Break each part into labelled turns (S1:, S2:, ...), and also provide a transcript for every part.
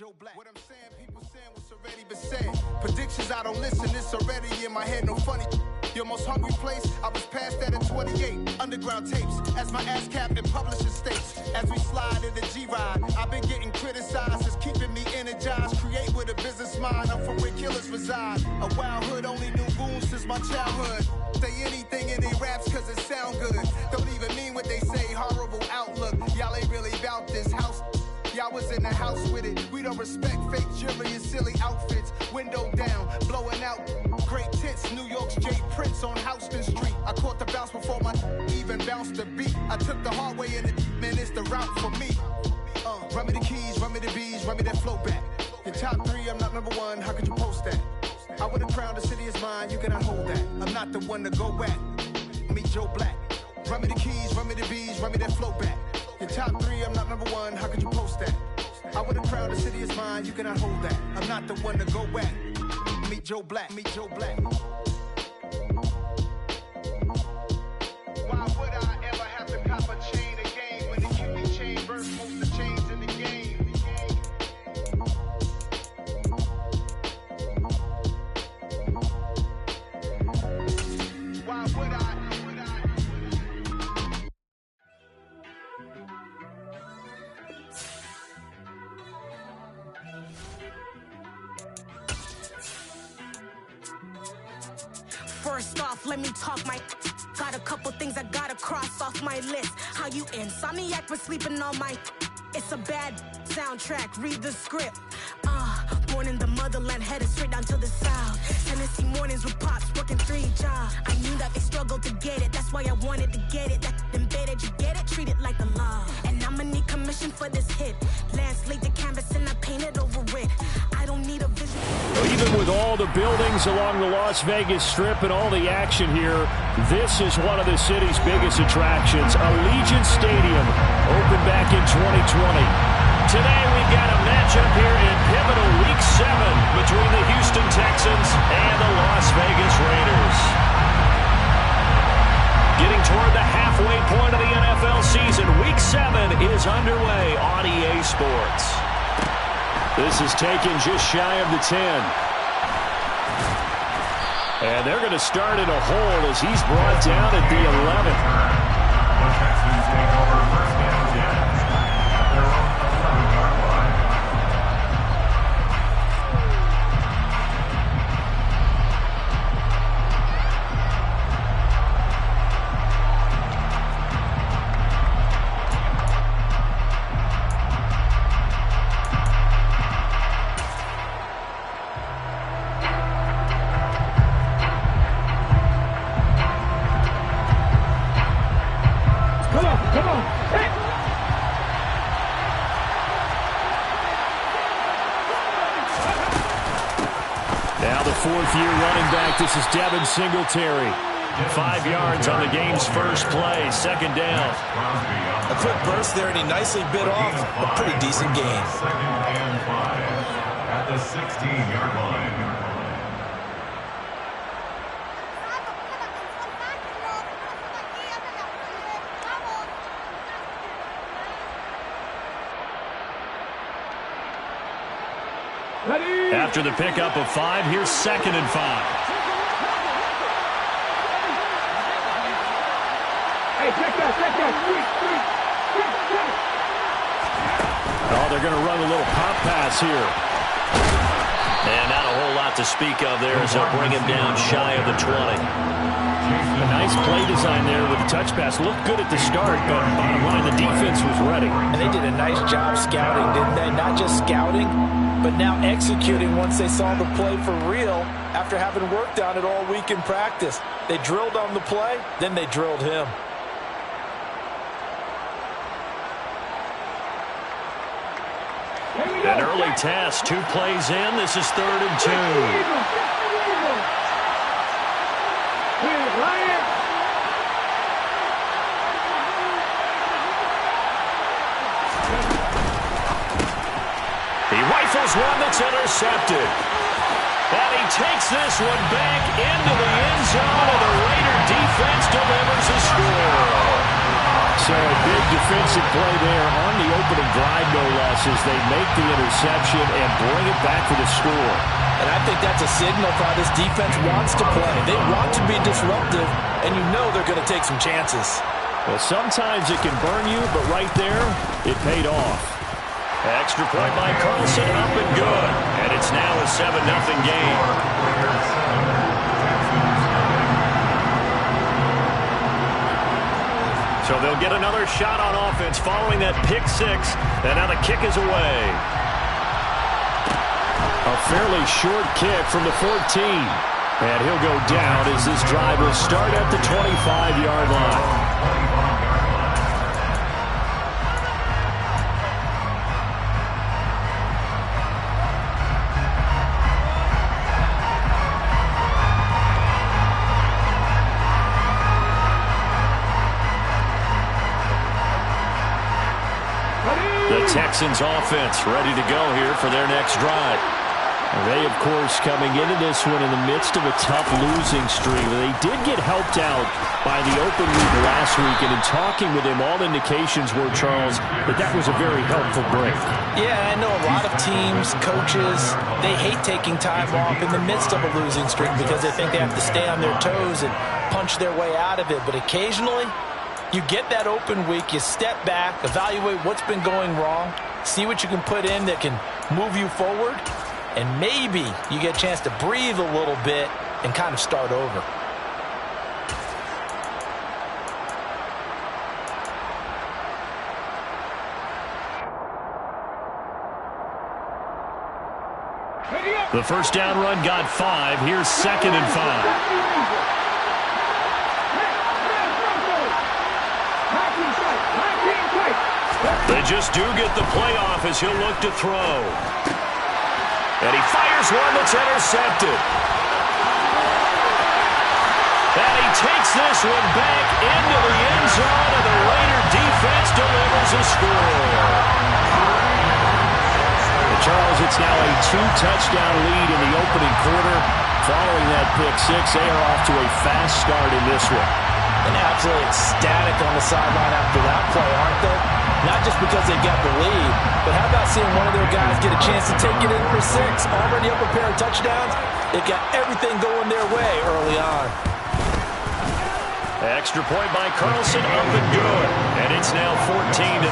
S1: Joe Black. What I'm saying, people saying what's already been said. Predictions, I don't listen, it's already in my head, no funny. Your most hungry place, I was past that at 28. Underground tapes, as my ass cap in publishing states. As we slide in the G-Ride, I've been getting criticized, it's keeping me energized. Create with a business mind, I'm from where killers reside. A wild hood, only knew goons since my childhood. Say anything in they raps cause it sound good. Don't even mean what they say, horrible outlook. Y'all ain't really about this house. Y'all was in the house with it. We don't respect fake jewelry and silly outfits. Window down, blowing out. Great tits, New York's J. Prince on Houston Street. I caught the bounce before my even bounced the beat. I took the hard way in it, man, it's the route for me. Run me the keys, run me the bees, run me that flow back. Your top 3, I'm not number 1, how could you post that? I would have crowned the city is mine, you cannot hold that. I'm not the one to go at. Meet Joe Black. Run me the keys, run me the bees, run me that flow back. Your top 3, I'm not number 1, how could you post that? I would have crowned the city is mine, you cannot hold that. I'm not the one to go at. Meet Joe Black, meet Joe Black. Why would I ever have to cop a chain again when the QB chain burst most of the chains in the game? Why would I?
S2: First off, let me talk my. Got a couple things I gotta cross off my list. How you insomniac for sleeping on my. It's a bad soundtrack, read the script. Born in the motherland, headed straight down to the south. Tennessee mornings with pops, working 3 jobs. I knew that they struggled to get it, that's why I wanted to get it. That embedded, you get it, treat it like the law. And I'ma need commission for this hit. Lance laid the canvas and I painted over it. I don't need a vision.
S3: Even with all the buildings along the Las Vegas Strip and all the action here, this is one of the city's biggest attractions. Allegiant Stadium, opened back in 2020. Today we've got a matchup here in pivotal Week 7 between the Houston Texans and the Las Vegas Raiders. Getting toward the halfway point of the NFL season, Week 7 is underway on EA Sports. This is taken just shy of the 10. And they're going to start in a hole as he's brought down at the 11th. Fourth-year running back, this is Devin Singletary. 5 yards on the game's first play, second down.
S4: A quick burst there, and he nicely bit off a pretty decent gain.
S5: Second and 5 at the 16-yard line.
S3: After the pickup of 5, here's 2nd and 5.
S6: Hey, check that.
S3: Oh, they're going to run a little pop pass here. And not a whole lot to speak of there as they'll bring him down shy of the 20. A nice play design there with the touch pass. Looked good at the start, but bottom line, the defense was ready.
S4: And they did a nice job scouting, didn't they? Not just scouting, but now executing once they saw the play for real after having worked on it all week in practice. They drilled on the play, then they drilled him.
S3: An early test, 2 plays in. This is 3rd and 2. He rifles one that's intercepted. And he takes this one back into the end zone, and the Raider defense delivers a score. So a big defensive play there on the opening drive, no less, as they make the interception and bring it back for the score.
S4: And I think that's a signal for how this defense wants to play. They want to be disruptive, and you know they're going to take some chances.
S3: Well, sometimes it can burn you, but right there, it paid off. Extra point by Carlson, up and good. And it's now a 7-0 game. So they'll get another shot on offense following that pick six. And now the kick is away. A fairly short kick from the 14. And he'll go down as this drive will start at the 25-yard line. The Texans offense ready to go here for their next drive. They, of course, coming into this one in the midst of a tough losing streak. They did get helped out by the open week last week, and in talking with him, all indications were, Charles, that was a very helpful break.
S4: Yeah, I know a lot of teams, coaches, they hate taking time off in the midst of a losing streak because they think they have to stay on their toes and punch their way out of it. But occasionally, you get that open week, you step back, evaluate what's been going wrong, see what you can put in that can move you forward, and maybe you get a chance to breathe a little bit and kind of start over.
S3: The first down run got 5. Here's 2nd and 5. They just do get the playoff as he'll look to throw. And he fires one that's intercepted. And he takes this one back into the end zone, and the Raider defense delivers a score. And Charles, it's now a 2-touchdown lead in the opening quarter. Following that pick six, they are off to a fast start in this one.
S4: And absolutely ecstatic on the sideline after that play, aren't they? Not just because they got the lead, but how about seeing one of their guys get a chance to take it in for 6, already up a pair of touchdowns? They've got everything going their way early on.
S3: Extra point by Carlson, up and good. And it's now 14-0.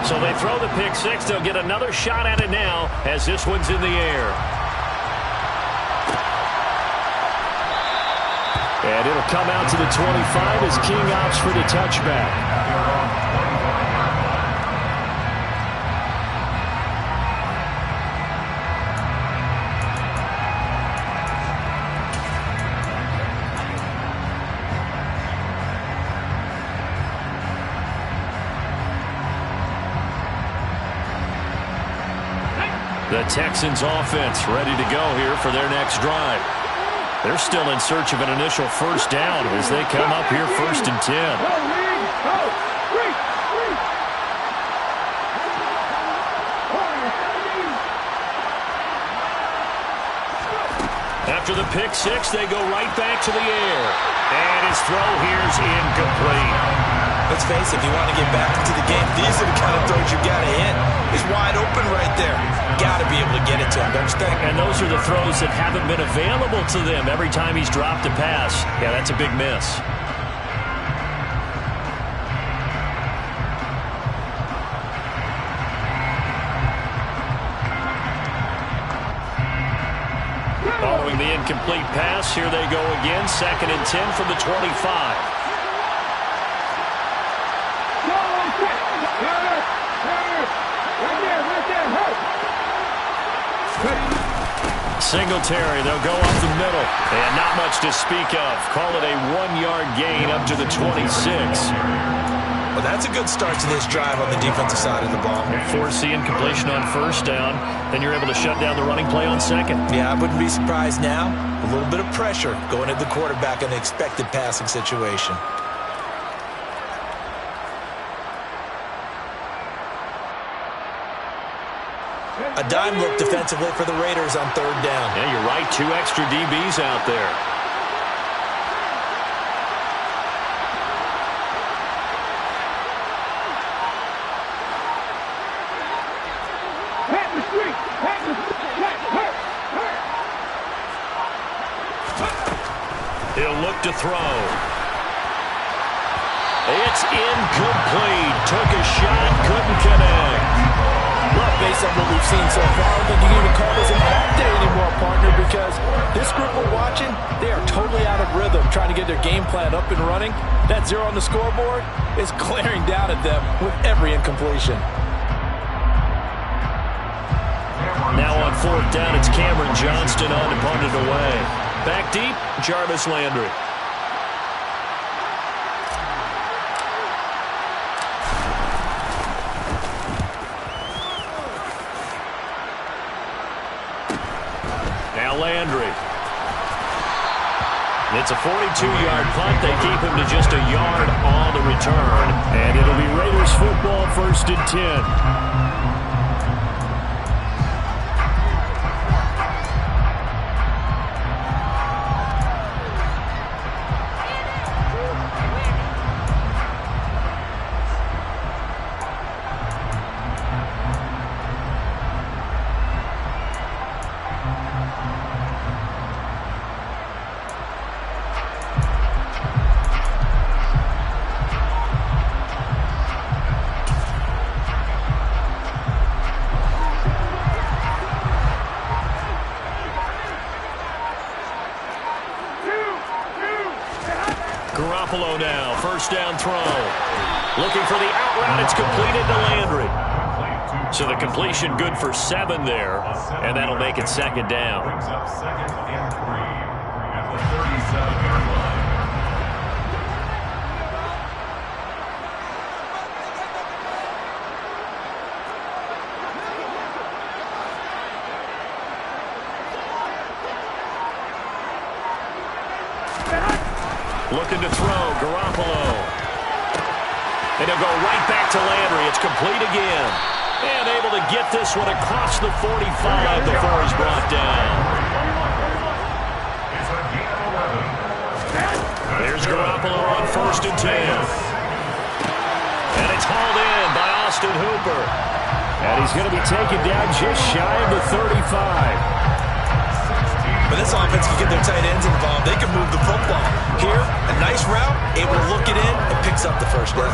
S3: So they throw the pick six. They'll get another shot at it now as this one's in the air. And it'll come out to the 25 as King opts for the touchback. The Texans offense ready to go here for their next drive. They're still in search of an initial first down as they come up here 1st and 10. After the pick six, they go right back to the air. And his throw here's incomplete.
S4: Let's face it, if you want to get back into the game, these are the kind of throws you got to hit. He's wide open right there. Got to be able to get it to him, don't you think?
S3: And those are the throws that haven't been available to them every time he's dropped a pass. Yeah, that's a big miss. Following the incomplete pass, here they go again. 2nd and 10 from the 25. Singletary, they'll go up the middle. And not much to speak of. Call it a 1-yard gain up to the 26.
S4: Well, that's a good start to this drive on the defensive side of the ball.
S3: Force the incompletion on first down. Then you're able to shut down the running play on second.
S4: Yeah, I wouldn't be surprised now. A little bit of pressure going at the quarterback in the expected passing situation. A dime look defensively for the Raiders on 3rd down.
S3: Yeah, you're right. 2 extra DBs out there. look to throw. It's incomplete. Took a shot, couldn't connect.
S4: Look, based on what we've seen so far, I don't think you can even call this an off day anymore, partner, because this group we're watching, they are totally out of rhythm, trying to get their game plan up and running. That 0 on the scoreboard is glaring down at them with every incompletion.
S3: Now on 4th down, it's Cameron Johnston on to punt it away. Back deep, Jarvis Landry. Now Landry. It's a 42-yard punt. They keep him to just a yard on the return. And it'll be Raiders football, 1st and 10. Garoppolo now, 1st down throw. Looking for the out route. It's completed to Landry. So the completion good for 7 there, and that'll make it 2nd down.
S5: Brings up 2nd and 3 at the 37-yard line.
S3: Looking to throw, Garoppolo. And he'll go right back to Landry. It's complete again. And able to get this one across the 45 before he's brought down. There's Garoppolo on 1st and 10. And it's hauled in by Austin Hooper. And he's going to be taken down just shy of the 35.
S4: But this offense can get their tight ends involved. They can move the football. Here, a nice route, able to look it in, and picks up the 1st down.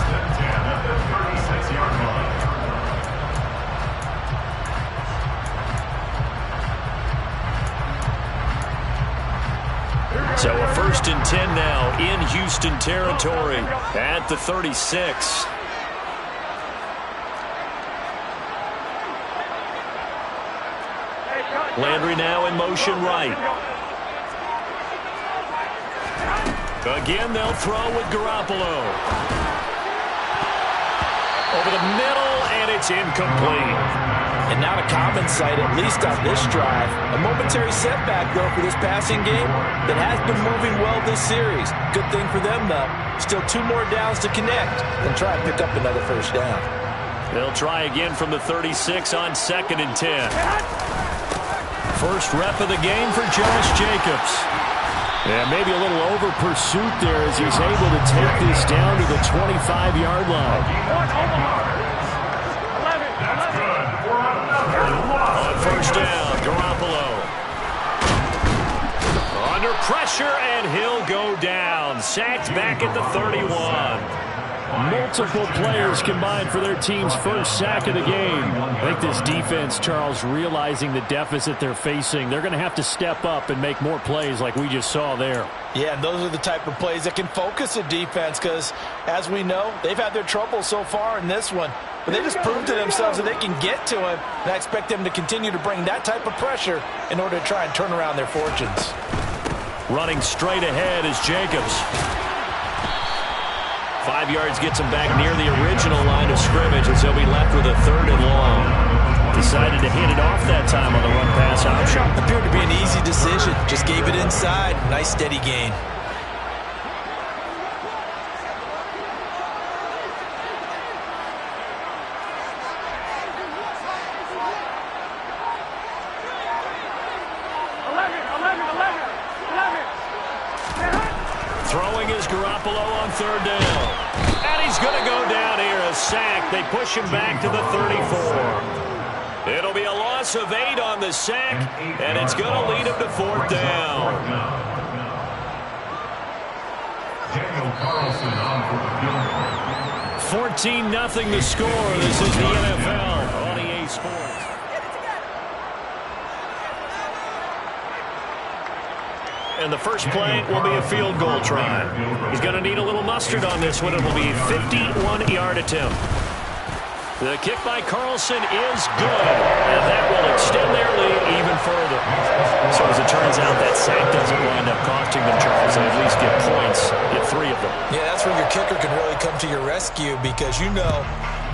S3: So a 1st and 10 now in Houston territory at the 36. Landry now in motion right. Again, they'll throw with Garoppolo. Over the middle, and it's incomplete.
S4: And not a common sight, at least on this drive. A momentary setback, though, for this passing game that has been moving well this series. Good thing for them, though. Still 2 more downs to connect and try and pick up another 1st down.
S3: They'll try again from the 36 on 2nd and 10. First rep of the game for Josh Jacobs. Yeah, maybe a little over pursuit there as he's able to take this down to the 25-yard line. On 1st down, Garoppolo. Under pressure, and he'll go down. Sacked back at the 31. Multiple players combined for their team's 1st sack of the game. I think this defense, Charles, realizing the deficit they're facing, they're going to have to step up and make more plays like we just saw there.
S4: Yeah, and those are the type of plays that can focus a defense because, as we know, they've had their trouble so far in this one. But they just proved to themselves that they can get to him, and I expect them to continue to bring that type of pressure in order to try and turn around their fortunes.
S3: Running straight ahead is Jacobs. 5 yards gets him back near the original line of scrimmage as he'll be left with a 3rd and long. Decided to hit it off that time on the run-pass option.
S4: Appeared to be an easy decision. Just gave it inside. Nice steady gain.
S3: Throwing is Garoppolo on 3rd down. And he's going to go down here, a sack. They push him back to the 34. It'll be a loss of 8 on the sack, and it's going to lead him to 4th down.
S5: Carlson on for the field goal.
S3: 14-0 the score. This is the NFL on EA Sports. And the first play will be a field goal try. He's going to need a little mustard on this one. It will be a 51-yard attempt. The kick by Carlson is good, and that will extend their lead even further. So as it turns out, that sack doesn't wind up costing them, Charles. They at least get points, get 3 of them.
S4: Yeah, that's where your kicker can really come to your rescue because,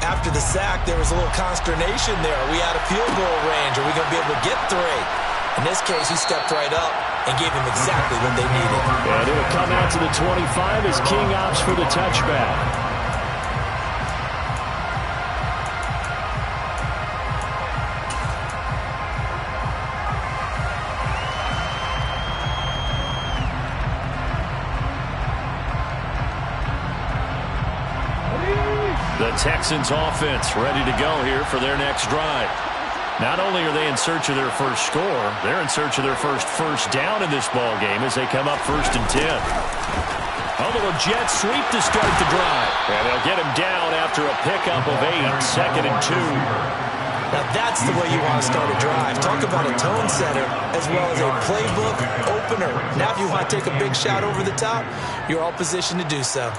S4: after the sack, there was a little consternation there. Are we out of field goal range? Are we going to be able to get 3? In this case, he stepped right up and gave them exactly what they needed.
S3: And it'll come out to the 25 as King opts for the touchback. The Texans offense ready to go here for their next drive. Not only are they in search of their first score, they're in search of their first down in this ball game as they come up 1st and 10. A little jet sweep to start the drive. And they'll get him down after a pickup of 8, 2nd and 2.
S4: Now that's the way you want to start a drive. Talk about a tone setter as well as a playbook opener. Now if you want to take a big shot over the top, you're all positioned to do so.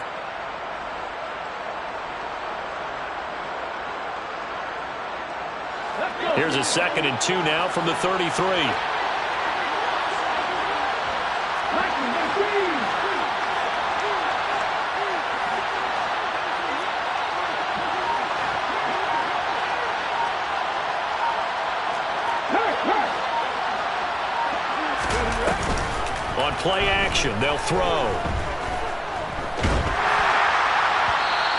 S3: Here's a 2nd and 2 now from the 33. On play action, they'll throw.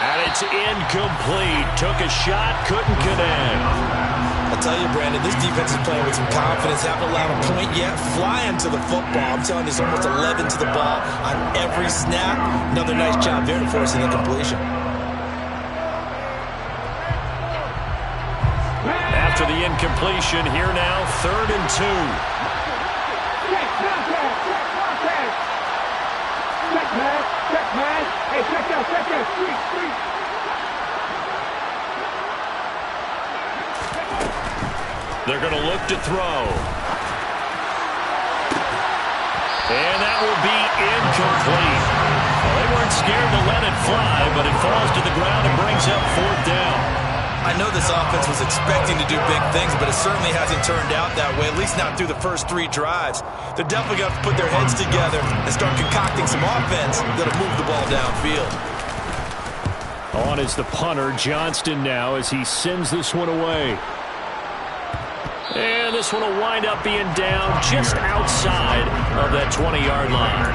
S3: And it's incomplete. Took a shot, couldn't connect.
S4: I'll tell you, Brandon, this defense is playing with some confidence. Haven't allowed a point yet. Flying to the football. I'm telling you, it's almost 11 to the ball on every snap. Another nice job there forcing the completion.
S3: After the incompletion, here now, 3rd and 2.
S6: Check, man. Hey, check out. Street.
S3: They're going to look to throw. And that will be incomplete. Well, they weren't scared to let it fly, but it falls to the ground and brings up 4th down.
S4: I know this offense was expecting to do big things, but it certainly hasn't turned out that way, at least not through the first 3 drives. They're definitely going to have to put their heads together and start concocting some offense that'll move the ball downfield.
S3: On is the punter, Johnston now, as he sends this one away. And this one will wind up being down just outside of that 20-yard line.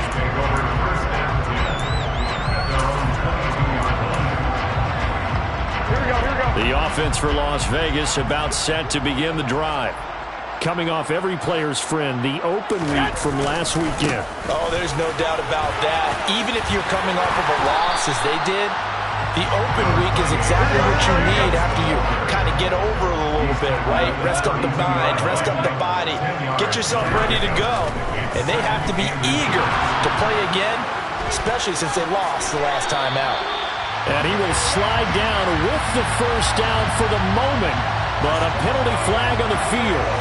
S3: The offense for Las Vegas about set to begin the drive. Coming off every player's friend, the open week from last weekend.
S4: Oh, there's no doubt about that. Even if you're coming off of a loss as they did, the open week is exactly what you need after you kind of get over it a little bit, right? Rest up the mind, rest up the body, get yourself ready to go. And they have to be eager to play again, especially since they lost the last time out.
S3: And he will slide down with the first down for the moment, but a penalty flag on the field.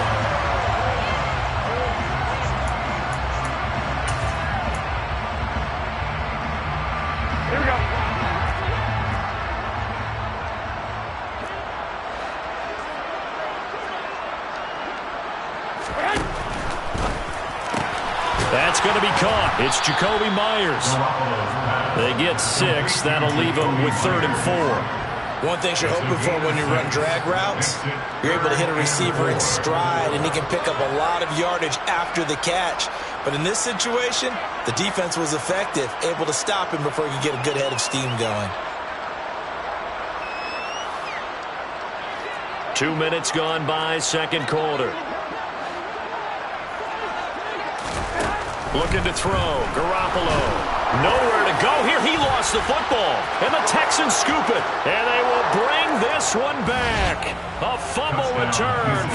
S6: Here we go.
S3: That's going to be caught. It's Jakobi Meyers. They get 6. That'll leave them with 3rd and 4.
S4: One thing you're hoping for when you run drag routes, you're able to hit a receiver in stride, and he can pick up a lot of yardage after the catch. But in this situation, the defense was effective, able to stop him before he could get a good head of steam going.
S3: 2 minutes gone by, 2nd quarter. Looking to throw. Garoppolo. Nowhere to go here. He lost the football. And the Texans scoop it. And they will bring this one back. A fumble return.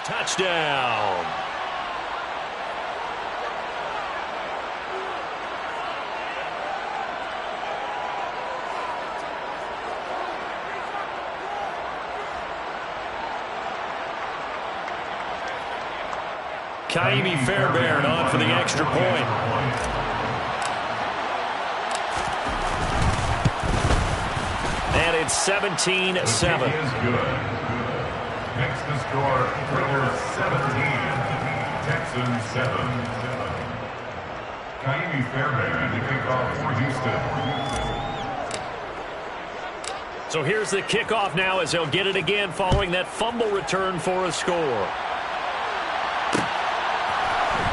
S3: Touchdown. Ka'imi Fairbairn on for the extra point. And it's 17-7.
S5: Makes the score Raiders 17, Texans 7. Ka'imi Fairbairn to kick off for Houston.
S3: So here's the kickoff now as they'll get it again following that fumble return for a score.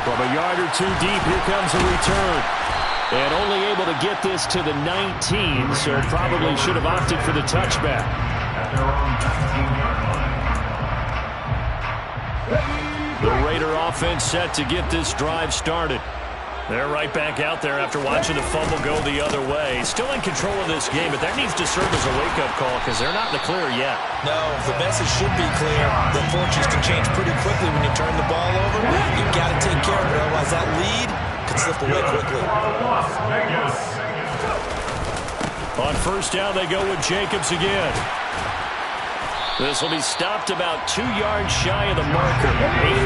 S3: From a yard or two deep, here comes a return. And only able to get this to the 19, so probably should have opted for the touchback.
S5: At their own 19-yard line.
S3: The Raider offense set to get this drive started. They're right back out there after watching the fumble go the other way. Still in control of this game, but that needs to serve as a wake-up call because they're not in the clear yet.
S4: No, the message should be clear. The fortunes can change pretty quickly when you turn the ball over. You've got to take care of it, otherwise that lead could slip away quickly.
S5: Las Vegas.
S3: On first down, they go with Jacobs again. This will be stopped about 2 yards shy of the marker.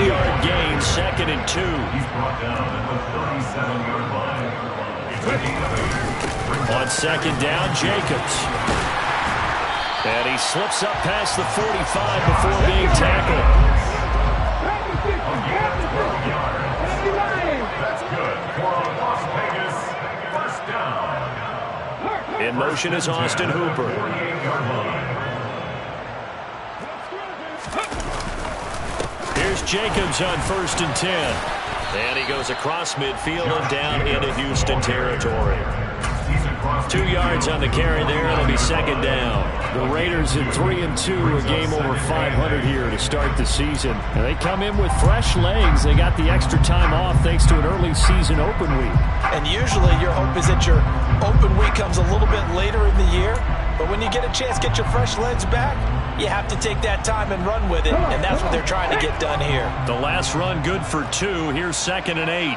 S3: 8-yard gain, 2nd and 2.
S5: He's brought down at the 37-yard line.
S3: On second down, Jacobs. And he slips up past the 45 before being tackled.
S5: That's good for Las Vegas. First down.
S3: In motion is Austin Hooper.
S5: 48-yard line.
S3: Here's Jacobs on 1st and 10. And he goes across midfield and down into Houston territory. 2 yards on the carry there. It'll be 2nd down. The Raiders at 3-2, a game over 500 here to start the season. And they come in with fresh legs. They got the extra time off thanks to an early season open week.
S4: And usually your hope is that your open week comes a little bit later in the year. But when you get a chance to get your fresh legs back, you have to take that time and run with it. And that's what they're trying to get done here.
S3: The last run good for 2. Here's 2nd and 8.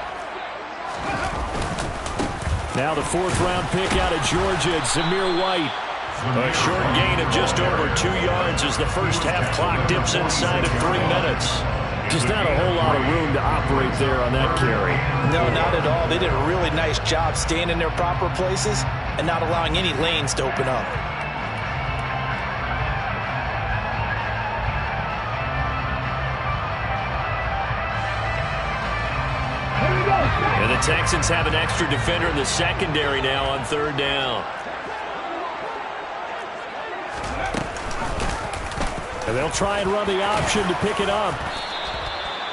S3: Now the 4th-round pick out of Georgia, Zamir White. A short gain of just over 2 yards as the first half clock dips inside of 3 minutes. Just not a whole lot of room to operate there on that carry.
S4: No, not at all. They did a really nice job staying in their proper places and not allowing any lanes to open up.
S3: And the Texans have an extra defender in the secondary now on 3rd down. And they'll try and run the option to pick it up.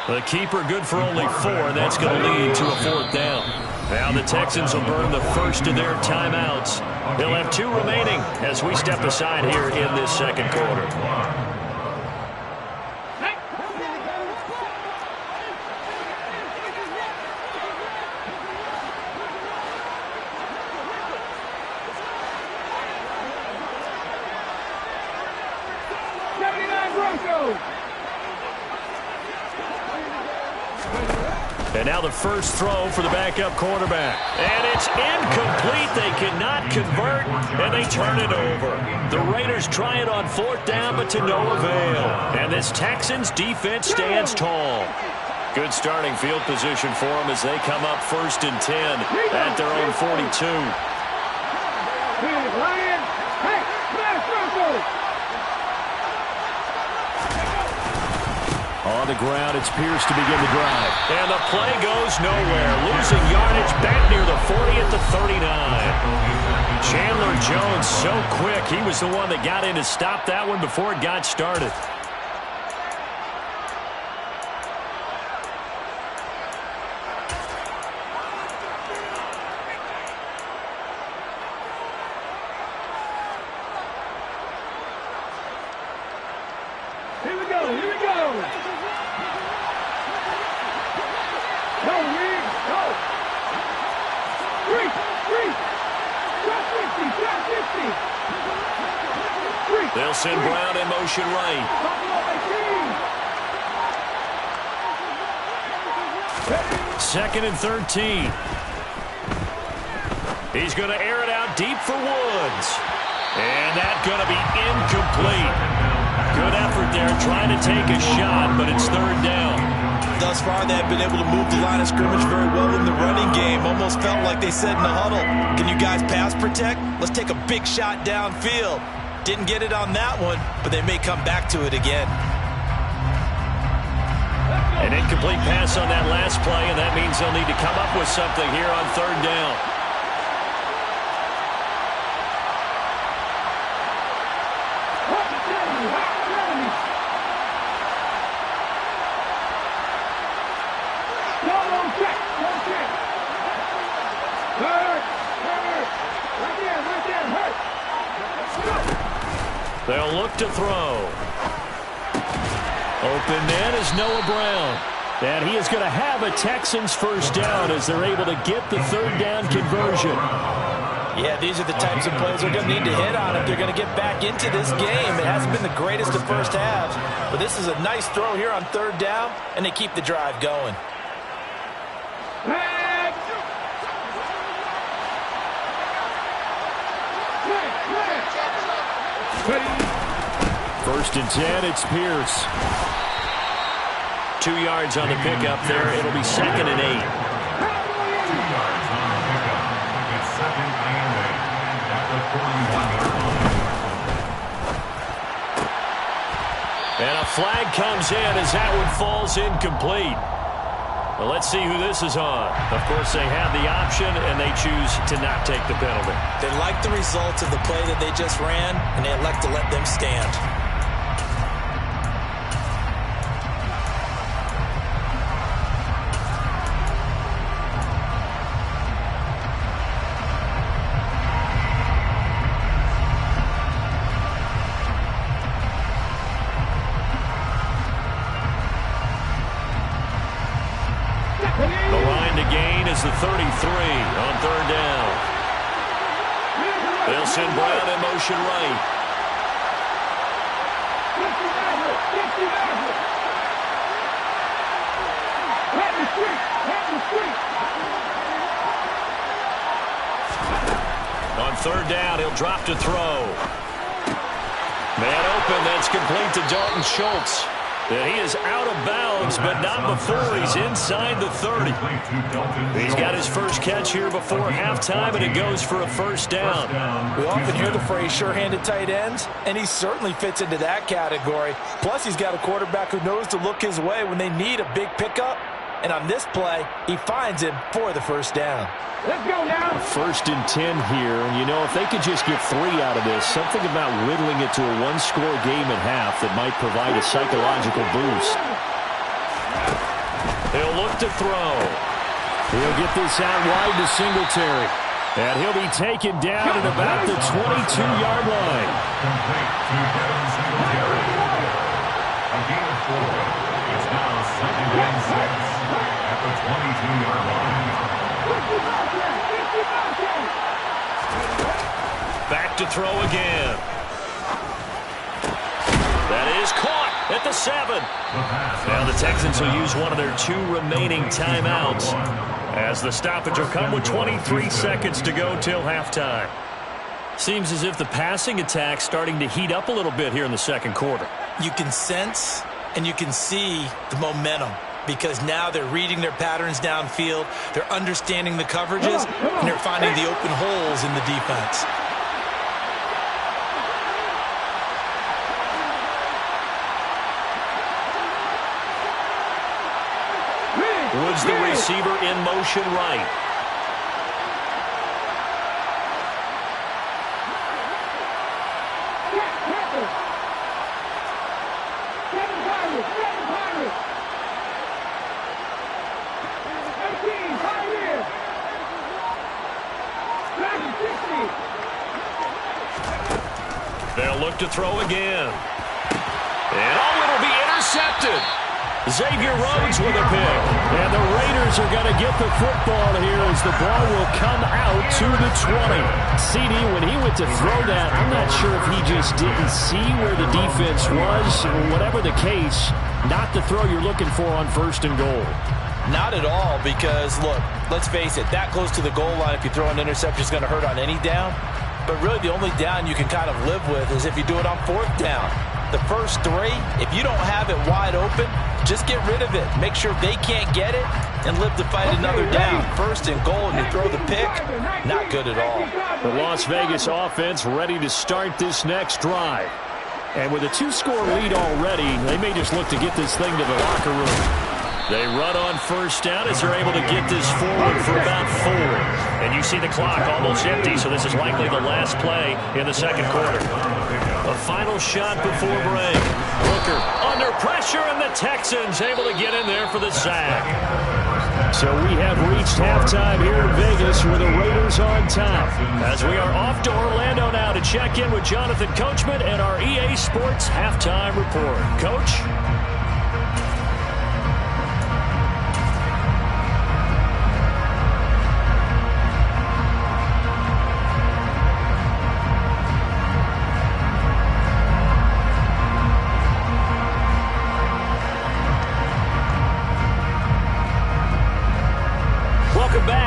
S3: The keeper good for only 4, and that's going to lead to a 4th down. Now the Texans will burn the first of their timeouts. They'll have 2 remaining as we step aside here in this 2nd quarter. And now the first throw for the backup quarterback. And it's incomplete. They cannot convert, and they turn it over. The Raiders try it on 4th down, but to no avail. And this Texans defense stands tall. Good starting field position for them as they come up 1st and 10 at their own 42. On the ground, it's Pierce to begin the drive. And the play goes nowhere. Losing yardage back near the 40 at the 39. Chandler Jones so quick. He was the one that got in to stop that one before it got started.
S6: Here we go, here we go. Go, Reed, go. 3, 3. Drop 50, drop 50. 3.
S3: They'll send Brown in motion right. 2nd and 13. He's going to air it out deep for Woods. And that's going to be incomplete. Good effort there trying to take a shot, but it's 3rd down.
S4: Thus far, they have been able to move the line of scrimmage very well in the running game. Almost felt like they said in the huddle, can you guys pass protect? Let's take a big shot downfield. Didn't get it on that one, but they may come back to it again.
S3: An incomplete pass on that last play, and that means they'll need to come up with something here on 3rd down. They'll look to throw. Open man is Noah Brown. And he is going to have a Texans 1st down as they're able to get the 3rd down conversion.
S4: Yeah, these are the types of plays they're going to need to hit on if they're going to get back into this game. It hasn't been the greatest of first halves, but this is a nice throw here on 3rd down, and they keep the drive going.
S3: First and 10, it's Pierce. 2 yards on the pickup there. It'll be 2nd and 8.
S5: 2 yards on the pickup. It's 2nd and 8 at the 41-yard line.
S3: And a flag comes in as that one falls incomplete. Well, let's see who this is on. Of course, they have the option, and they choose to not take the penalty.
S4: They like the results of the play that they just ran, and they elect to let them stand.
S3: The line to gain is the 33 on 3rd down. They'll send Brown in motion right. On 3rd down, he'll drop to throw. Man open, that's complete to Dalton Schultz. And he is out of bounds, but not before he's inside the 30. He's got his first catch here before halftime, and it goes for a 1st down.
S4: We often hear the phrase sure-handed tight ends, and he certainly fits into that category. Plus, he's got a quarterback who knows to look his way when they need a big pickup. And on this play, he finds him for the 1st down.
S6: Let's go now.
S3: 1st and 10 here, and you know, if they could just get 3 out of this, something about whittling it to a 1-score game at half that might provide a psychological boost. He'll look to throw. He'll get this out wide to Singletary. And he'll be taken down at about the 22-yard line.
S5: Complete to Devin Singletary. A gain of 4. It's now 2nd and 6 at the 22-yard line.
S3: Back to throw again. That is caught at the 7. Now the Texans will use one of their 2 remaining timeouts as the stoppage will come with 23 seconds to go till halftime. Seems as if the passing attack's starting to heat up a little bit here in the 2nd quarter.
S4: You can sense and you can see the momentum, because now they're reading their patterns downfield, they're understanding the coverages, and they're finding the open holes in the defense.
S3: Woods, the receiver, in motion right. They'll look to throw again. And it'll be intercepted. Xavier Rhodes with a pick. And the Raiders are going to get the football here as the ball will come out to the 20. CD, when he went to throw that, I'm not sure if he just didn't see where the defense was. Whatever the case, not the throw you're looking for on 1st and goal.
S4: Not at all, because, look, let's face it, that close to the goal line, if you throw an interception, is going to hurt on any down. But really, the only down you can kind of live with is if you do it on 4th down. The first 3, if you don't have it wide open, just get rid of it. Make sure they can't get it and live to fight another down. 1st and goal, and you throw the pick, not good at all.
S3: The Las Vegas offense ready to start this next drive. And with a 2-score lead already, they may just look to get this thing to the locker room. They run on 1st down as they're able to get this forward for about 4. And you see the clock almost empty, so this is likely the last play in the 2nd quarter. A final shot before break. Booker under pressure, and the Texans able to get in there for the sack. So we have reached halftime here in Vegas with the Raiders on top. As we are off to Orlando now to check in with Jonathan Coachman and our EA Sports Halftime Report. Coach?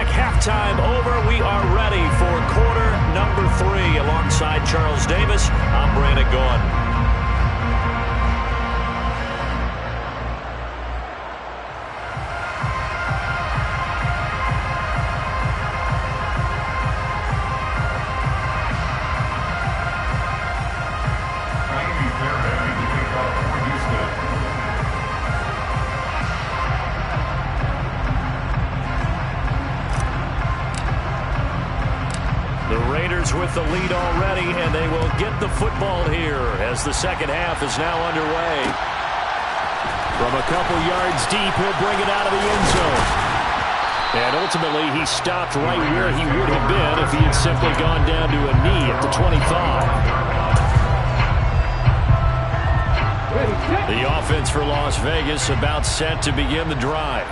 S3: Halftime over. We are ready for quarter number 3. Alongside Charles Davis, I'm Brandon Gaudin. With the lead already, and they will get the football here as the second half is now underway. From a couple yards deep, he'll bring it out of the end zone. And ultimately, he stopped right where he would have been if he had simply gone down to a knee at the 25. The offense for Las Vegas about set to begin the drive.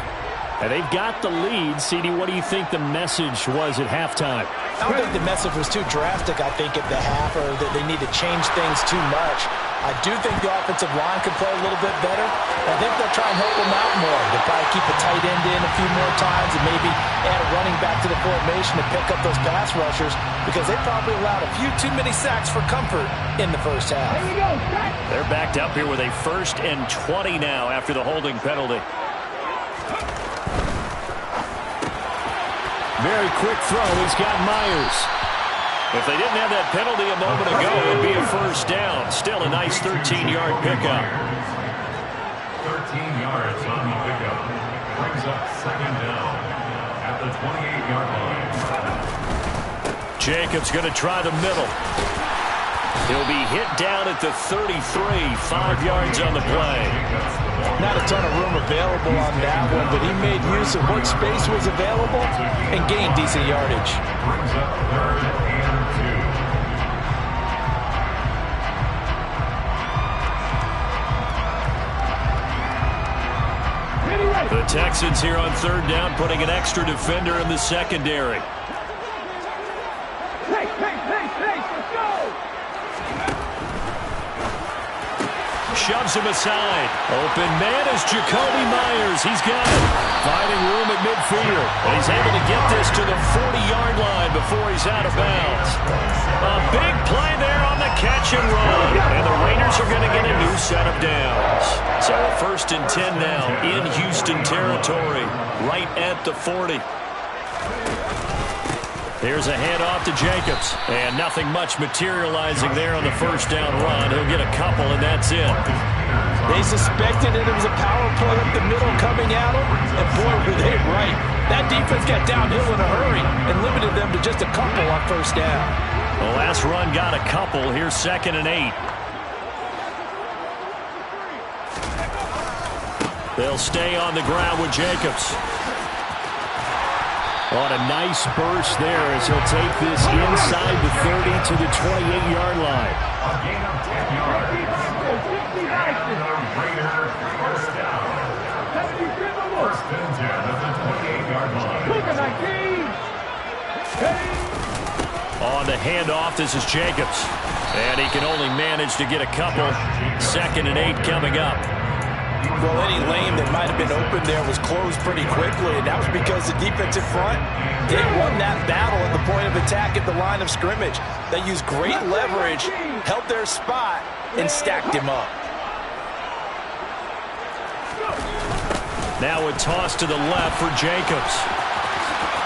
S3: And they've got the lead. CD, what do you think the message was at halftime?
S4: I don't think the message was too drastic, I think, at the half, or that they need to change things too much. I do think the offensive line can play a little bit better. I think they'll try and help them out more. They'll probably keep a tight end in a few more times and maybe add a running back to the formation to pick up those pass rushers, because they probably allowed a few too many sacks for comfort in the first half.
S3: They're backed up here with a 1st and 20 now after the holding penalty. Very quick throw. He's got Myers. If they didn't have that penalty a moment ago, it would be a 1st down. Still a nice 13-yard pickup.
S5: 13 yards on the pickup. Brings up 2nd down at the 28-yard line.
S3: Jacobs going to try the middle. He'll be hit down at the 33, 5 yards on the play.
S4: Not a ton of room available on that one, but he made use of what space was available and gained decent yardage.
S5: Brings up 3rd and
S3: 2. The Texans here on 3rd down, putting an extra defender in the secondary.
S6: Let's go!
S3: Shoves him aside. Open man is Jacoby Myers. He's got it. Finding room at midfield. And he's able to get this to the 40-yard line before he's out of bounds. A big play there on the catch and run. And the Raiders are going to get a new set of downs. So a 1st and 10 now in Houston territory, right at the 40. Here's a handoff to Jacobs. And nothing much materializing there on the 1st down run. He'll get a couple, and that's it.
S4: They suspected it was a power play up the middle coming at them, and boy, were they right. That defense got downhill in a hurry and limited them to just a couple on 1st down.
S3: The last run got a couple. Here's 2nd and 8. They'll stay on the ground with Jacobs. On a nice burst there as he'll take this inside the 30 to the 28-yard line.
S5: A gain of 10 yards. And the Raider 1st down. 1st and 10 at the 28-yard line.
S3: On the handoff, this is Jacobs. And he can only manage to get a couple. 2nd and 8 coming up.
S4: Well, any lane that might have been open there was closed pretty quickly, and that was because the defensive front, they won that battle at the point of attack at the line of scrimmage. They used great leverage, held their spot, and stacked him up.
S3: Now a toss to the left for Jacobs.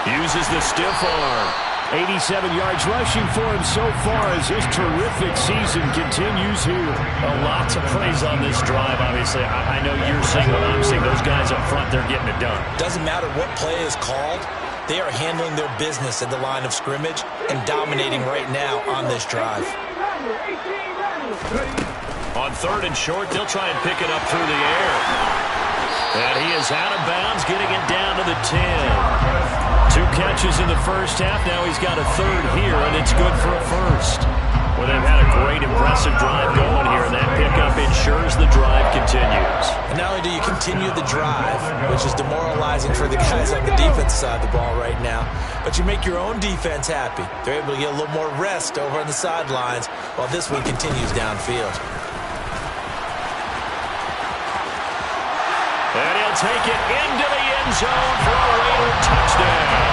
S3: Uses the stiff arm. 87 yards rushing for him so far as his terrific season continues here.
S7: A lot to praise on this drive, obviously. I know you're seeing what I'm seeing. Those guys up front, they're getting it done.
S4: Doesn't matter what play is called. They are handling their business at the line of scrimmage and dominating right now on this drive.
S3: On 3rd and short, they'll try and pick it up through the air. And he is out of bounds, getting it down to the 10. 2 catches in the first half. Now he's got a 3rd here, and it's good for a 1st. Well, they've had a great, impressive drive going here, and that pickup ensures the drive continues.
S4: And not only do you continue the drive, which is demoralizing for the guys on the defense side of the ball right now, but you make your own defense happy. They're able to get a little more rest over on the sidelines while this one continues downfield.
S3: And he'll take it into the end zone for a Raider touchdown.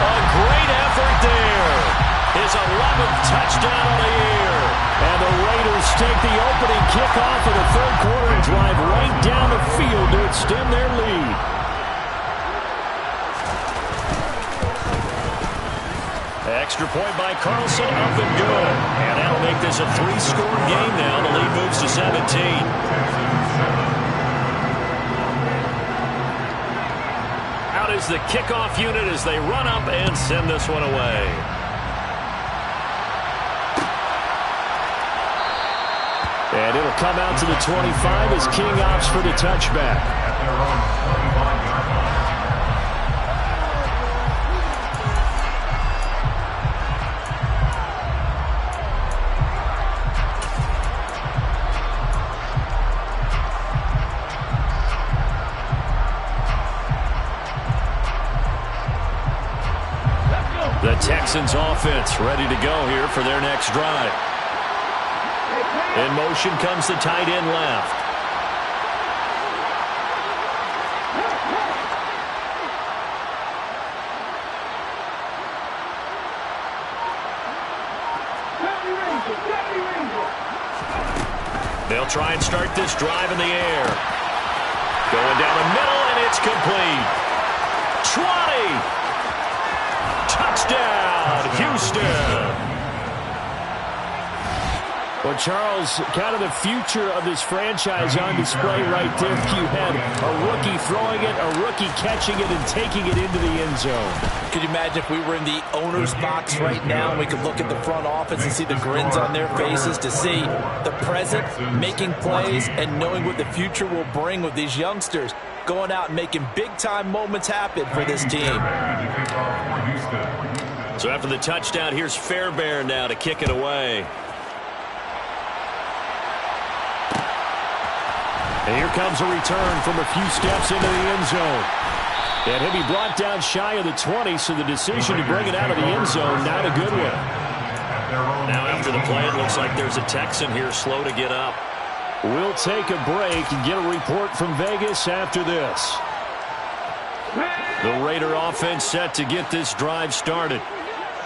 S3: A great effort there. His 11th touchdown of the year. And the Raiders take the opening kickoff of the 3rd quarter and drive right down the field to extend their lead. Extra point by Carlson, up and good. And that'll make this a 3-score game now. The lead moves to 17. Is the kickoff unit as they run up and send this one away. And it'll come out to the 25 as King opts for the touchback. The Texans offense ready to go here for their next drive. In motion comes the tight end left. They'll try and start this drive in the air. Going down the middle, and it's complete. 20! Touchdown, Houston. Well, Charles, kind of the future of this franchise on display right there. You had a rookie throwing it, a rookie catching it, and taking it into the end zone.
S4: Could you imagine if we were in the owner's box right now and we could look at the front office and see the grins on their faces, to see the present making plays and knowing what the future will bring with these youngsters going out and making big-time moments happen for this team.
S3: So after the touchdown, here's Fairbairn now to kick it away. And here comes a return from a few steps into the end zone. And he'll be brought down shy of the 20, so the decision to bring it out of the end zone, not a good one. Now after the play, it looks like there's a Texan here slow to get up. We'll take a break and get a report from Vegas after this. The Raider offense set to get this drive started.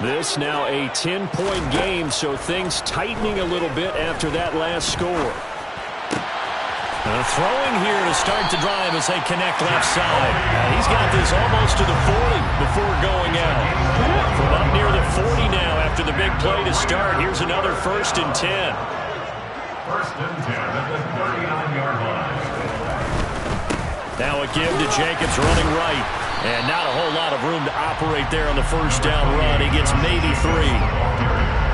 S3: This now a 10-point game, so things tightening a little bit after that last score. Throwing here to start the drive as they connect left side. He's got this almost to the 40 before going out. From up near the 40 now after the big play to start. Here's another 1st and 10.
S5: 1st and 10 at the 39-yard line.
S3: Now a give to Jacobs running right. And not a whole lot of room to operate there on the 1st down run. He gets maybe 3.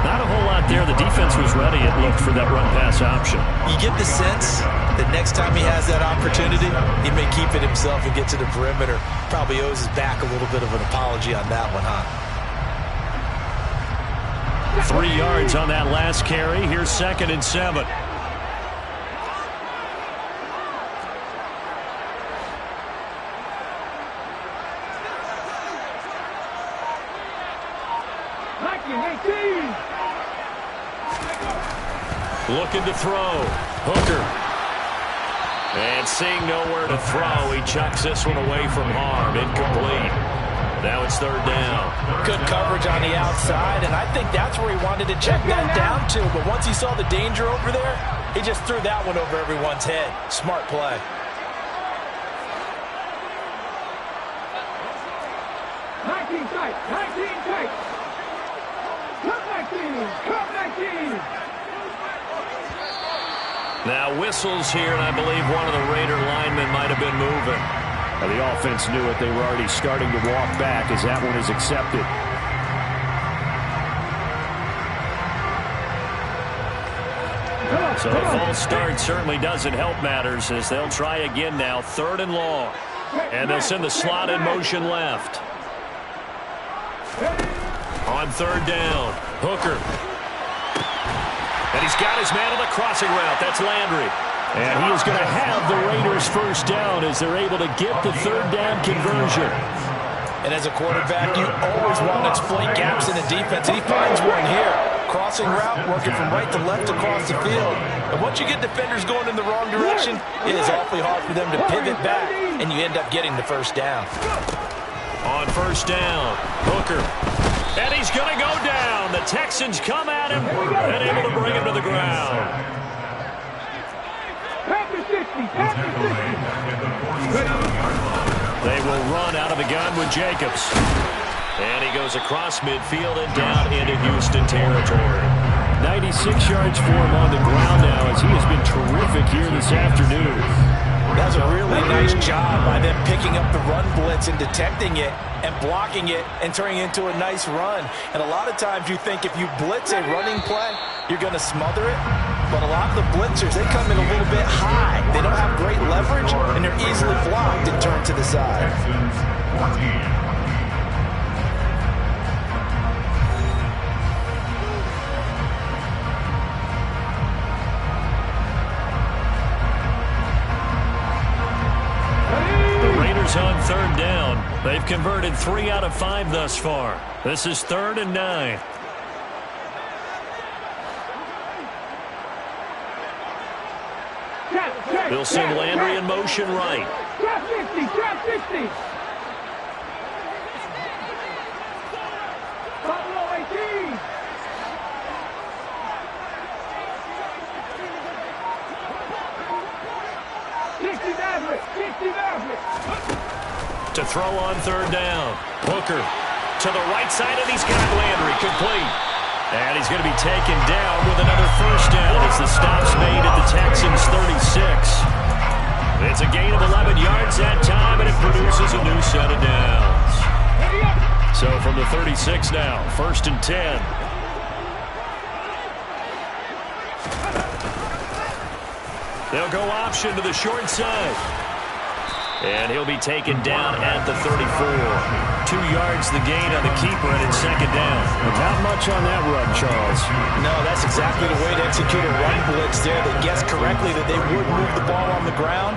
S3: Not a whole lot there. The defense was ready, it looked, for that run-pass option.
S4: You get the sense that next time he has that opportunity, he may keep it himself and get to the perimeter. Probably owes his back a little bit of an apology on that one, huh?
S3: 3 yards on that last carry. Here's 2nd and 7. Looking to throw. Hooker. And seeing nowhere to throw, he chucks this one away from harm. Incomplete. Now it's third down.
S4: Good coverage on the outside, and I think that's where he wanted to check that down to. But once he saw the danger over there, he just threw that one over everyone's head. Smart play.
S3: Now whistles here, and I believe one of the Raider linemen might have been moving.
S8: Now the offense knew it. They were already starting to walk back as that one is accepted.
S3: So a false start certainly doesn't help matters as they'll try again now. Third and long. And they'll send the slot in motion left. On third down, Hooker. And he's got his man on the crossing route. That's Landry.
S8: And he is going to have the Raiders first down as they're able to get the third down conversion.
S4: And as a quarterback, you always want to exploit gaps in the defense. And he finds one here. Crossing route, working from right to left across the field. And once you get defenders going in the wrong direction, it is awfully hard for them to pivot back, and you end up getting the first down.
S3: On first down, Hooker. And he's going to go down. The Texans come at him and able to bring him to the ground. They will run out of the gun with Jacobs. And he goes across midfield and down into Houston territory.
S8: 96 yards for him on the ground now as he has been terrific here this afternoon.
S4: That's a really nice job by them picking up the run blitz and detecting it and blocking it and turning it into a nice run. And a lot of times you think if you blitz a running play, you're going to smother it. But a lot of the blitzers, they come in a little bit high. They don't have great leverage, and they're easily blocked and turned to the side.
S3: On third down. They've converted 3 out of 5 thus far. This is 3rd and 9. They'll send Landry in motion right.
S6: Trap 50, trap 50. Buffalo 18.
S3: To throw on third down. Hooker to the right side, and he's got Landry complete. And he's going to be taken down with another first down as the stop's made at the Texans' 36. It's a gain of 11 yards that time, and it produces a new set of downs. So from the 36 now, 1st and 10. They'll go option to the short side. And he'll be taken down at the 34. 2 yards the gain on the keeper, and it's 2nd down.
S8: Not much on that run, Charles.
S4: No, that's exactly the way to execute a run blitz there. They guessed correctly that they would move the ball on the ground,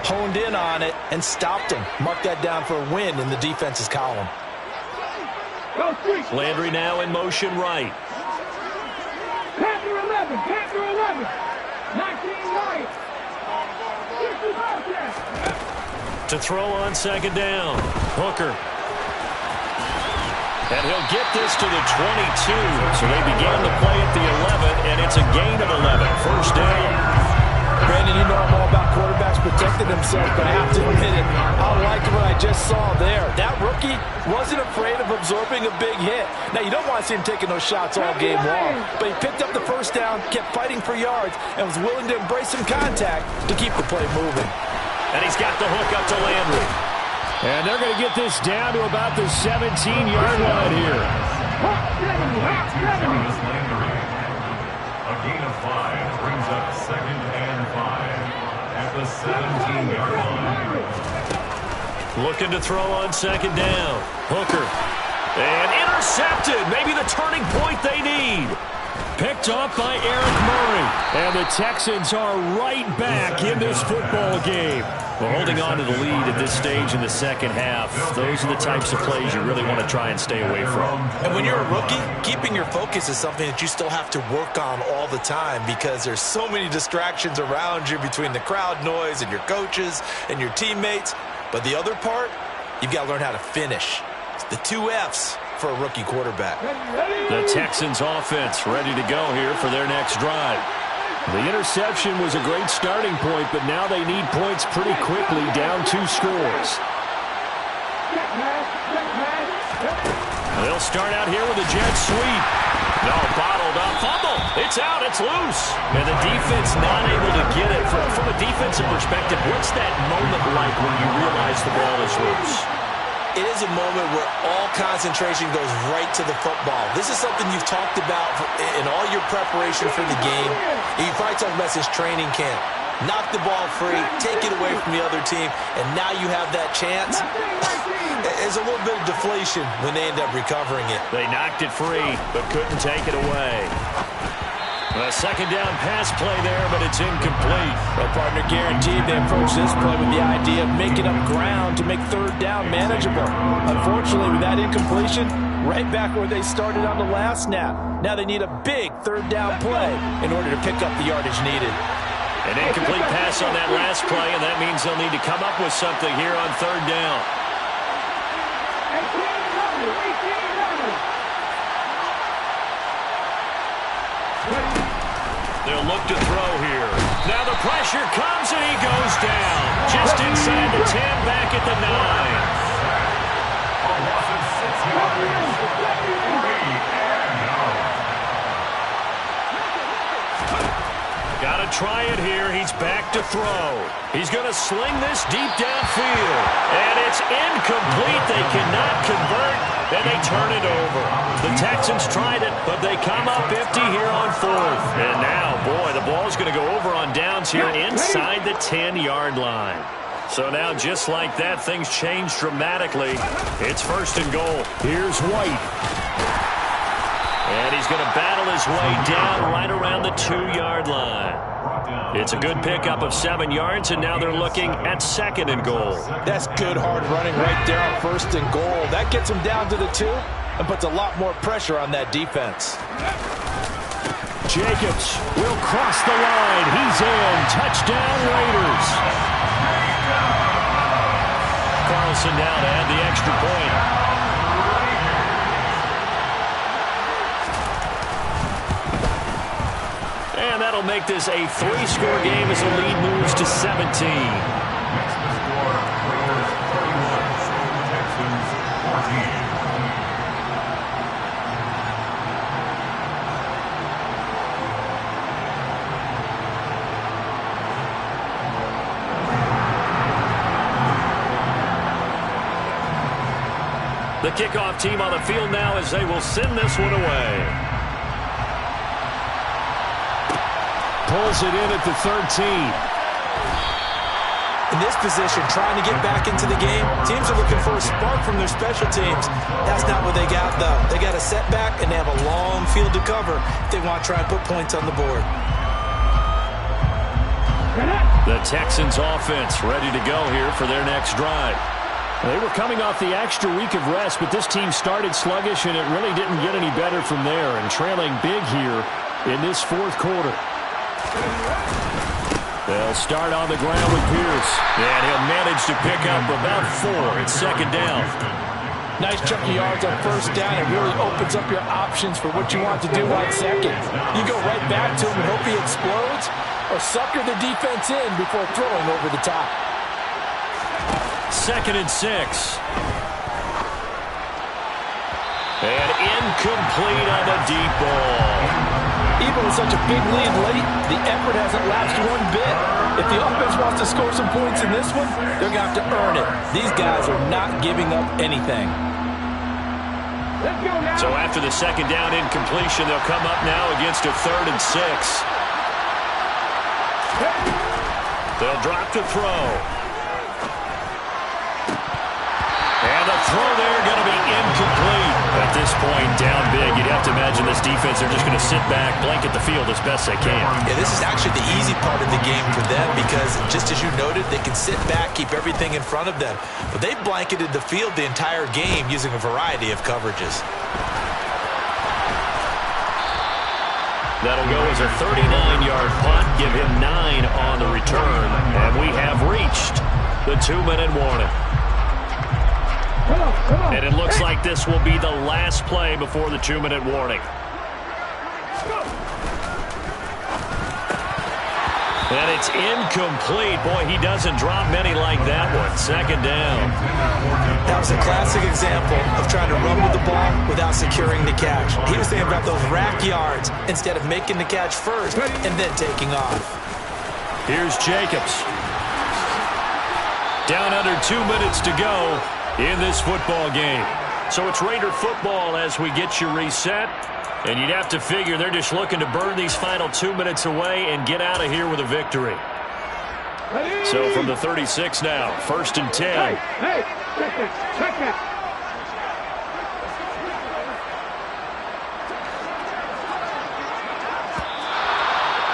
S4: honed in on it, and stopped them. Mark that down for a win in the defense's column.
S3: Landry now in motion right.
S6: Panther 11, Panther 11. 19 right.
S3: To throw on 2nd down. Hooker. And he'll get this to the 22. So they began the play at the 11, and it's a gain of 11. First down.
S4: Brandon, you know I'm all about quarterbacks protecting themselves, but I have to admit it, I like what I just saw there. That rookie wasn't afraid of absorbing a big hit. Now, you don't want to see him taking those shots all game long, but he picked up the first down, kept fighting for yards, and was willing to embrace some contact to keep the play moving.
S3: And he's got the hook up to Landry.
S8: And they're going to get this down to about the 17-yard line here.
S5: A gain of 5 brings up 2nd and 5 at the 17-yard line.
S3: Looking to throw on 2nd down. Hooker. And intercepted. Maybe the turning point they need. Picked off by Eric Murray. And the Texans are right back in this football game. Well, holding on to the lead at this stage in the second half, those are the types of plays you really want to try and stay away from.
S4: And when you're a rookie, keeping your focus is something that you still have to work on all the time because there's so many distractions around you between the crowd noise and your coaches and your teammates. But the other part, you've got to learn how to finish. It's the 2 F's for a rookie quarterback.
S3: The Texans offense ready to go here for their next drive. The interception was a great starting point, but now they need points pretty quickly, down 2 scores. They'll start out here with a jet sweep. No, bottled up. Fumble. It's out. It's loose. And the defense not able to get it. From a defensive perspective, what's that moment like when you realize the ball is loose?
S4: It is a moment where all concentration goes right to the football. This is something you've talked about in all your preparation for the game. You probably talked about since training camp. Knock the ball free, take it away from the other team, and now you have that chance. There's a little bit of deflation when they end up recovering it.
S3: They knocked it free, but couldn't take it away. A second down pass play there, but it's incomplete.
S4: Well, partner, guaranteed they approach this play with the idea of making up ground to make third down manageable. Unfortunately, with that incompletion, right back where they started on the last snap. Now they need a big third down play in order to pick up the yardage needed.
S3: An incomplete pass on that last play, and that means they'll need to come up with something here on third down. They'll look to throw here. Now the pressure comes, and he goes down. Just inside the 10, back at the 9. Got to try it here. He's back to throw. He's going to sling this deep downfield. And it's incomplete. They cannot convert, and they turn it over. The Texans tried it, but they come up empty here on 4th. And now, boy, the ball's going to go over on downs here inside the 10-yard line. So now, just like that, things change dramatically. It's 1st and goal. Here's White. And he's going to battle his way down right around the 2-yard line. It's a good pickup of 7 yards, and now they're looking at 2nd and goal.
S4: That's good hard running right there on 1st and goal. That gets him down to the 2 and puts a lot more pressure on that defense.
S3: Jacobs will cross the line. He's in. Touchdown, Raiders. Carlson now to add the extra point. And that'll make this a 3-score game as the lead moves to 17. The kickoff team on the field now as they will send this one away. Pulls it in at the 13.
S4: In this position, trying to get back into the game, teams are looking for a spark from their special teams. That's not what they got, though. They got a setback, and they have a long field to cover if they want to try and put points on the board.
S3: The Texans offense ready to go here for their next drive. They were coming off the extra week of rest, but this team started sluggish, and it really didn't get any better from there, and trailing big here in this 4th quarter. They'll start on the ground with Pierce. And he'll manage to pick up about 4. It's 2nd down.
S4: Nice chunk of yards on 1st down. It really opens up your options for what you want to do on 2nd. You go right back to him and hope he explodes, or sucker the defense in before throwing over the top.
S3: 2nd and 6. And incomplete on the deep ball.
S4: Even with such a big lead late, the effort hasn't lapsed one bit. If the offense wants to score some points in this one, they're going to have to earn it. These guys are not giving up anything.
S3: So after the 2nd down incompletion, they'll come up now against a 3rd and 6. They'll drop to throw. And the throw there going to be incomplete. At this
S7: point, down big. You'd have to imagine this defense, they're just going to sit back, blanket the field as best they can.
S4: Yeah, this is actually the easy part of the game for them because, just as you noted, they can sit back, keep everything in front of them. But they blanketed the field the entire game using a variety of coverages.
S7: That'll go as a 39-yard punt, give him 9 on the return. And we have reached the 2-minute warning. And it looks like this will be the last play before the 2-minute warning. And it's incomplete. Boy, he doesn't drop many like that one. Second down.
S4: That was a classic example of trying to run with the ball without securing the catch. He was thinking about those rack yards instead of making the catch first and then taking off.
S3: Here's Jacobs. Down under 2 minutes to go in this football game.
S7: So it's Raider football as we get you reset. And you'd have to figure they're just looking to burn these final 2 minutes away and get out of here with a victory.
S3: So from the 36 now, 1st and 10.
S6: Hey, check that.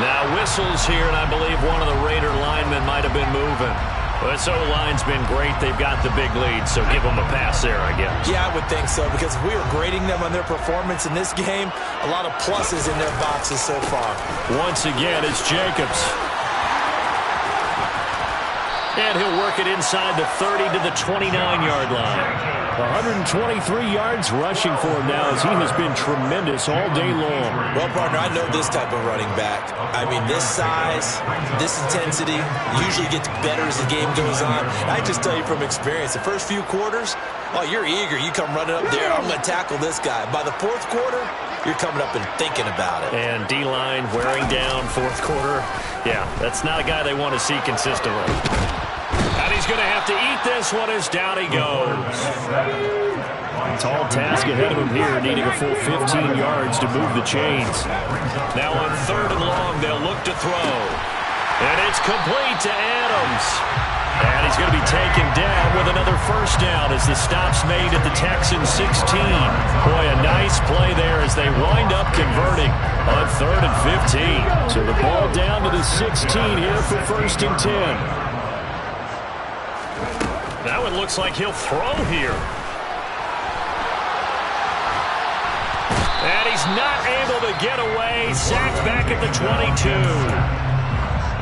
S7: Now whistles here, and I believe one of the Raider linemen might have been moving. Well, this O-line's been great. They've got the big lead, so give them a pass there, I guess.
S4: Yeah, I would think so, because if we were grading them on their performance in this game, a lot of pluses in their boxes so far.
S3: Once again, it's Jacobs.
S7: And he'll work it inside the 30 to the 29-yard line.
S3: 123 yards rushing for him now as he has been tremendous all day long.
S4: Well, partner, I know this type of running back. I mean, this size, this intensity usually gets better as the game goes on. And I just tell you from experience, the first few quarters, oh, you're eager. You come running up there, I'm going to tackle this guy. By the fourth quarter, you're coming up and thinking about it.
S7: And D-line wearing down fourth quarter. Yeah, that's not a guy they want to see consistently.
S3: And he's going to have to eat this one as down he goes. Tall task ahead of him here, needing a full 15 yards to move the chains.
S7: Now on 3rd and long, they'll look to throw. And it's complete to Adams. And he's going to be taken down with another first down as the stop's made at the Texans 16. Boy, a nice play there as they wind up converting on 3rd and 15.
S3: So the ball down to the 16 here for 1st and 10.
S7: Now it looks like he'll throw here. And he's not able to get away. Sacked back at the 22.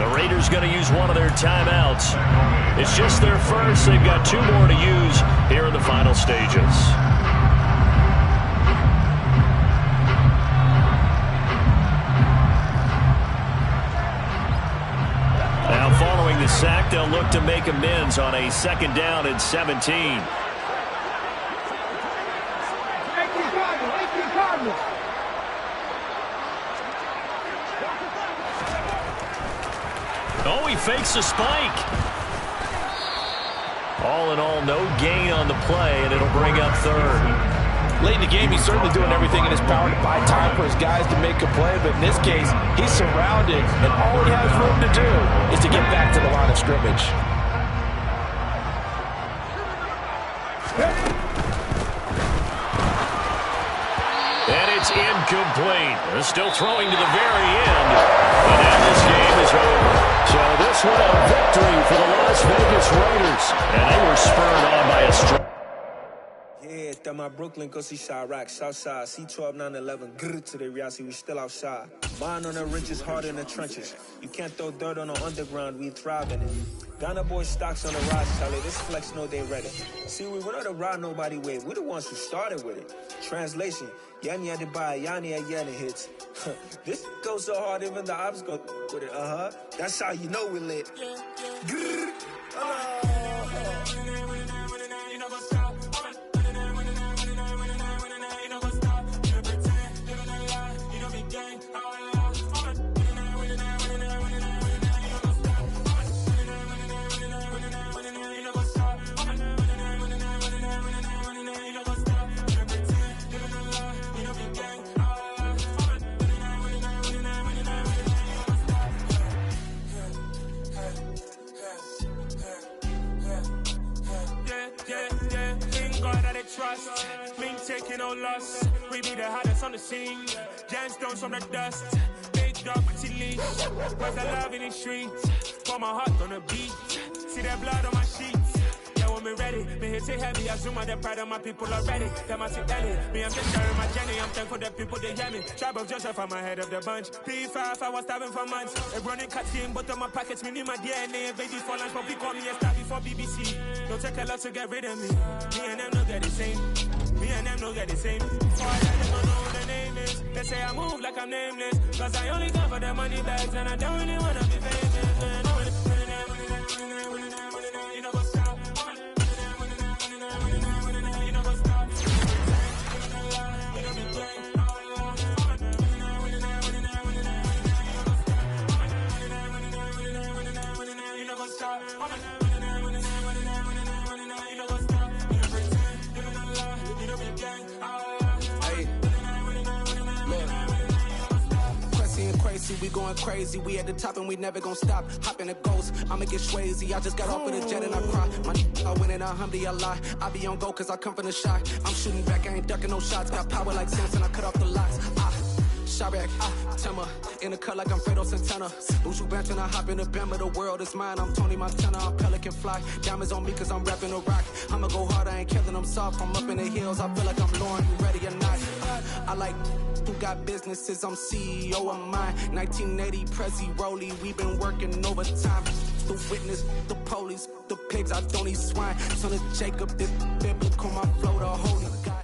S7: The Raiders going to use one of their timeouts. It's just their first. They've got 2 more to use here in the final stages. Now following the sack, they'll look to make amends on a 2nd down and 17.
S3: Oh, he fakes a spike.
S7: All in all, no gain on the play, and it'll bring up 3rd.
S4: Late in the game, he's certainly doing everything in his power to buy time for his guys to make a play, but in this case, he's surrounded, and all he has room to do is to get back to the line of scrimmage.
S7: And it's incomplete. They're still throwing to the very end. And now this game is over.
S3: So this one a victory for the Las Vegas Raiders.
S7: And they were spurred on by a strike.
S9: Yeah, that my Brooklyn, go see Chirac, Southside, C12, 911, grrr to the reality, we still outside. Mine on the riches, hard in the trenches. You can't throw dirt on the underground, we thrive in it. Ghana boy stocks on the rise, Charlie, this flex know they ready. See, we were not to ride nobody with, we the ones who started with it. Translation, Yanni had to buy, Yanni had Yanni hits. This goes so hard, even the ops go with it, That's how you know we lit. Grrr,
S10: us. We be the hottest on the scene. Gemstones from the dust. Big dog, pretty leash. Where's the love in the streets? Pour my heart on the beat. See that blood on my sheets. Yeah, when we ready, me hit it heavy. I zoom out the pride of my people already. Them I see Ellie. Me, I'm just sharing my journey. I'm thankful that people, they hear me. Tribe of Joseph, I'm ahead of the bunch. P5, I was starving for months. A running cut in, but on my pockets, me need my DNA. Baby for lunch, but we call me a star before BBC. Don't take a lot to get rid of me. Me and them don't get the same. Me and them don't get the same. So I let them know what the name is. They say I move like I'm nameless. Cause I only come for the money bags. And I don't really wanna be famous, man. You know what's up. You know what's up. You know be great. You know what's up. We going crazy, we at the top and we never gonna stop. Hop in a ghost, I'ma get swayzy. I just got off of the jet and I cry. My I went in a Humvee, I lie. I be on go cause I come from the shot. I'm shooting back, I ain't ducking no shots. Got power like Samson, I cut off the locks. Sharek, Timmer, in the cut like I'm Fredo Santana. Buju Banton, I hop in the Bama, the world is mine. I'm Tony Montana, I'm Pelican Fly. Diamonds on me cause I'm rapping a rock. I'ma go hard, I ain't killing them soft. I'm up in the hills, I feel like I'm Lauren, you ready or not? I like who got businesses, I'm CEO of mine. 1980 Prezi Rolly, we been working overtime. The witness, the police, the pigs, I don't eat swine. Son of Jacob, this biblical, my flow, the holy God.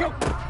S6: Deep.